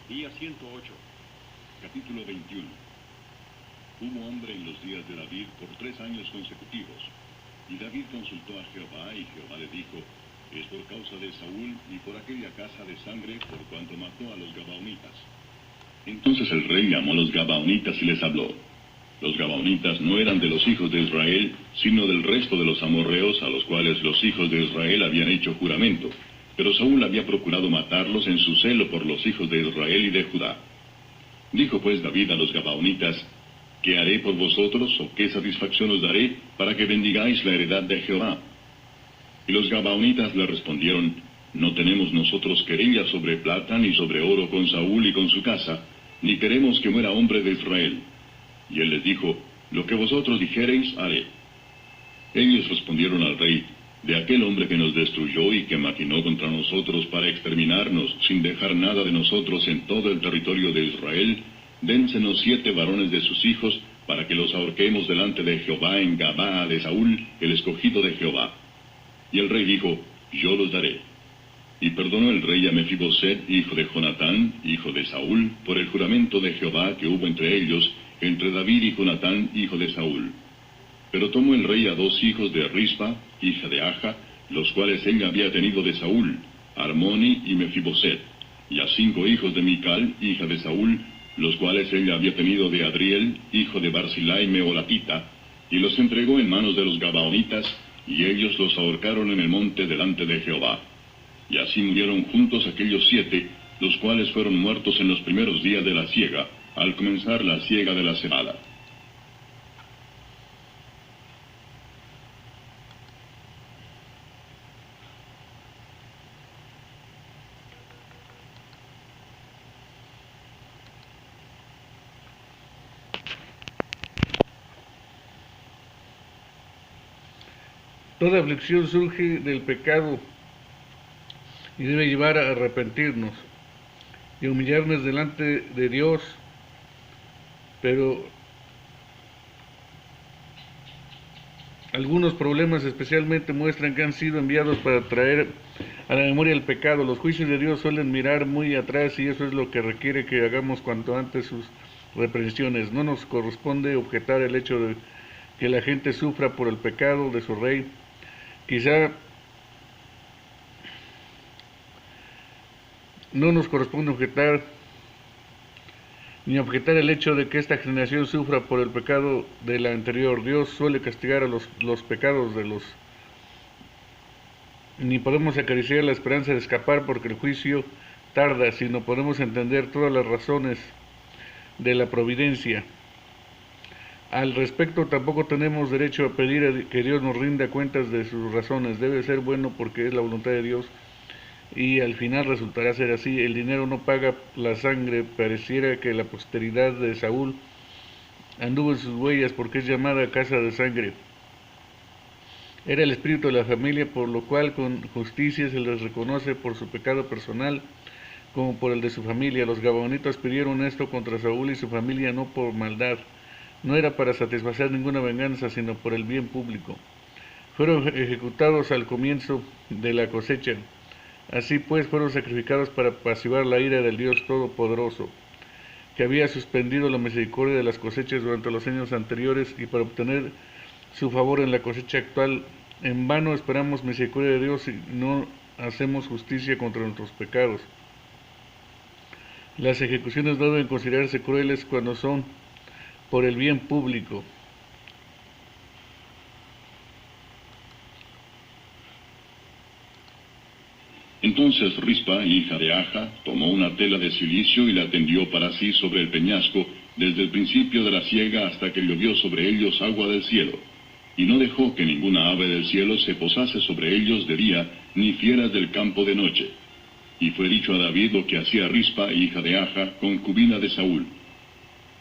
Día 108. Capítulo 21. Hubo hambre en los días de David por 3 años consecutivos. Y David consultó a Jehová, y Jehová le dijo: es por causa de Saúl y por aquella casa de sangre, por cuanto mató a los Gabaonitas. Entonces el rey llamó a los Gabaonitas y les habló. Los Gabaonitas no eran de los hijos de Israel, sino del resto de los amorreos, a los cuales los hijos de Israel habían hecho juramento. Pero Saúl había procurado matarlos en su celo por los hijos de Israel y de Judá. Dijo pues David a los Gabaonitas: ¿qué haré por vosotros, o qué satisfacción os daré, para que bendigáis la heredad de Jehová? Y los Gabaonitas le respondieron: no tenemos nosotros querella sobre plata ni sobre oro con Saúl y con su casa, ni queremos que muera hombre de Israel. Y él les dijo: lo que vosotros dijereis haré. Ellos respondieron al rey: de aquel hombre que nos destruyó y que maquinó contra nosotros para exterminarnos, sin dejar nada de nosotros en todo el territorio de Israel, dénsenos 7 varones de sus hijos, para que los ahorquemos delante de Jehová en Gabaa de Saúl, el escogido de Jehová. Y el rey dijo: yo los daré. Y perdonó el rey a Mefiboset, hijo de Jonatán, hijo de Saúl, por el juramento de Jehová que hubo entre ellos, entre David y Jonatán, hijo de Saúl. Pero tomó el rey a 2 hijos de Rispa, hija de Aja, los cuales él había tenido de Saúl, Armoni y Mefiboset, y a 5 hijos de Mical, hija de Saúl, los cuales él había tenido de Adriel, hijo de Barzilai Meolatita, y los entregó en manos de los Gabaonitas, y ellos los ahorcaron en el monte delante de Jehová. Y así murieron juntos aquellos 7, los cuales fueron muertos en los primeros días de la siega, al comenzar la siega de la cebada. Toda aflicción surge del pecado y debe llevar a arrepentirnos y humillarnos delante de Dios, pero algunos problemas especialmente muestran que han sido enviados para traer a la memoria el pecado. Los juicios de Dios suelen mirar muy atrás, y eso es lo que requiere que hagamos cuanto antes sus reprensiones. No nos corresponde objetar el hecho de que la gente sufra por el pecado de su rey. Quizá no nos corresponde objetar el hecho de que esta generación sufra por el pecado de la anterior. Dios suele castigar a los pecados de los... Ni podemos acariciar la esperanza de escapar porque el juicio tarda, sino podemos entender todas las razones de la providencia. Al respecto, tampoco tenemos derecho a pedir que Dios nos rinda cuentas de sus razones. Debe ser bueno porque es la voluntad de Dios, y al final resultará ser así. El dinero no paga la sangre. Pareciera que la posteridad de Saúl anduvo en sus huellas, porque es llamada casa de sangre. Era el espíritu de la familia, por lo cual con justicia se les reconoce por su pecado personal como por el de su familia. Los Gabaonitas pidieron esto contra Saúl y su familia no por maldad. No era para satisfacer ninguna venganza, sino por el bien público. Fueron ejecutados al comienzo de la cosecha. Así pues fueron sacrificados para apaciguar la ira del Dios Todopoderoso, que había suspendido la misericordia de las cosechas durante los años anteriores, y para obtener su favor en la cosecha actual. En vano esperamos misericordia de Dios y no hacemos justicia contra nuestros pecados. Las ejecuciones deben considerarse crueles cuando son por el bien público. Entonces Rispa, hija de Aja, tomó una tela de cilicio y la tendió para sí sobre el peñasco, desde el principio de la siega hasta que llovió sobre ellos agua del cielo. Y no dejó que ninguna ave del cielo se posase sobre ellos de día, ni fieras del campo de noche. Y fue dicho a David lo que hacía Rispa, hija de Aja, concubina de Saúl.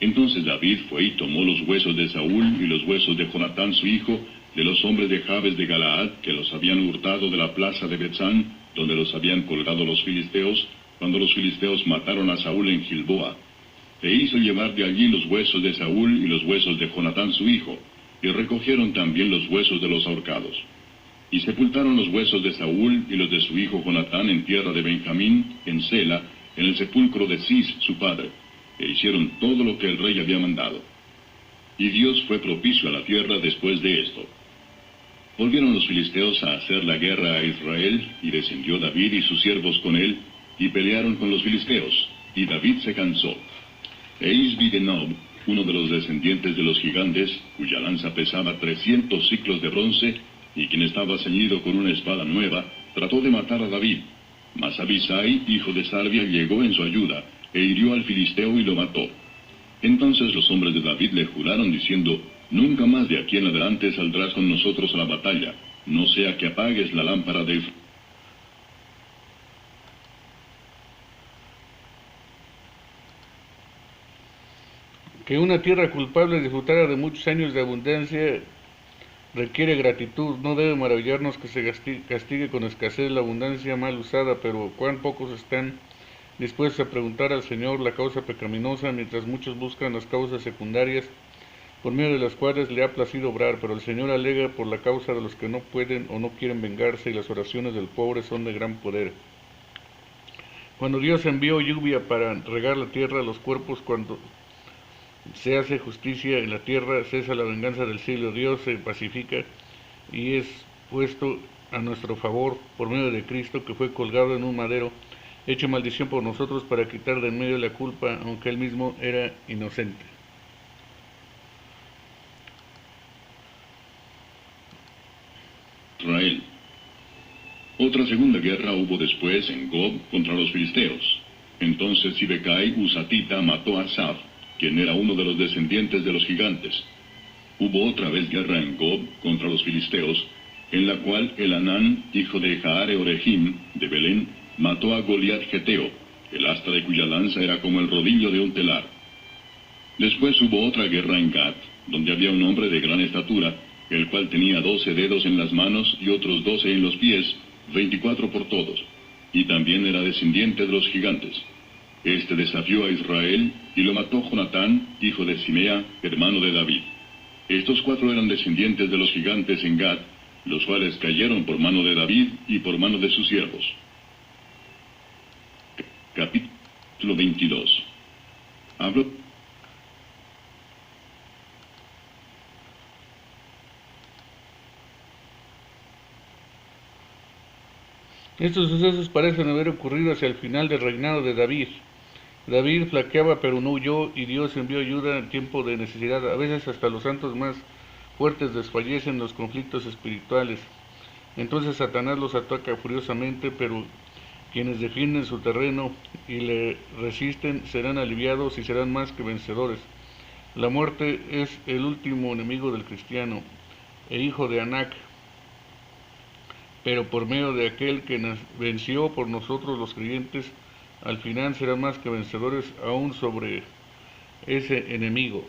Entonces David fue y tomó los huesos de Saúl y los huesos de Jonatán su hijo, de los hombres de Jabes de Galaad, que los habían hurtado de la plaza de Betzán, donde los habían colgado los filisteos, cuando los filisteos mataron a Saúl en Gilboa. E hizo llevar de allí los huesos de Saúl y los huesos de Jonatán su hijo, y recogieron también los huesos de los ahorcados. Y sepultaron los huesos de Saúl y los de su hijo Jonatán en tierra de Benjamín, en Sela, en el sepulcro de Cis, su padre, e hicieron todo lo que el rey había mandado. Y Dios fue propicio a la tierra después de esto. Volvieron los filisteos a hacer la guerra a Israel, y descendió David y sus siervos con él, y pelearon con los filisteos, y David se cansó. E Isbi-Benob, uno de los descendientes de los gigantes, cuya lanza pesaba 300 siclos de bronce, y quien estaba ceñido con una espada nueva, trató de matar a David. Mas Abisai, hijo de Sarvia, llegó en su ayuda, e hirió al filisteo y lo mató. Entonces los hombres de David le juraron diciendo: nunca más de aquí en adelante saldrás con nosotros a la batalla, no sea que apagues la lámpara de Israel. Que una tierra culpable disfrutara de muchos años de abundancia requiere gratitud. No debe maravillarnos que se castigue con escasez la abundancia mal usada, pero cuán pocos están dispuestos a preguntar al Señor la causa pecaminosa, mientras muchos buscan las causas secundarias por medio de las cuales le ha placido obrar, pero el Señor alega por la causa de los que no pueden o no quieren vengarse, y las oraciones del pobre son de gran poder. Cuando Dios envió lluvia para regar la tierra, los cuerpos, cuando se hace justicia en la tierra, cesa la venganza del cielo, Dios se pacifica y es puesto a nuestro favor por medio de Cristo, que fue colgado en un madero, hecho maldición por nosotros para quitar de en medio la culpa, aunque él mismo era inocente. Israel. Otra segunda guerra hubo después en Gob contra los filisteos. Entonces Sibecai Husatita mató a Asaph, quien era uno de los descendientes de los gigantes. Hubo otra vez guerra en Gob contra los filisteos, en la cual Elanán, hijo de Jaare Orejim, de Belén, mató a Goliat Geteo, el asta de cuya lanza era como el rodillo de un telar. Después hubo otra guerra en Gat, donde había un hombre de gran estatura, el cual tenía 12 dedos en las manos y otros 12 en los pies, 24 por todos, y también era descendiente de los gigantes. Este desafió a Israel, y lo mató Jonatán, hijo de Simea, hermano de David. Estos 4 eran descendientes de los gigantes en Gat, los cuales cayeron por mano de David y por mano de sus siervos. Capítulo 22. Habló Estos sucesos parecen haber ocurrido hacia el final del reinado de David. David flaqueaba pero no huyó, y Dios envió ayuda en tiempo de necesidad. A veces hasta los santos más fuertes desfallecen en los conflictos espirituales. Entonces Satanás los ataca furiosamente, pero quienes defienden su terreno y le resisten serán aliviados y serán más que vencedores. La muerte es el último enemigo del cristiano e hijo de Anac, pero por medio de aquel que venció por nosotros los creyentes, al final serán más que vencedores aún sobre ese enemigo.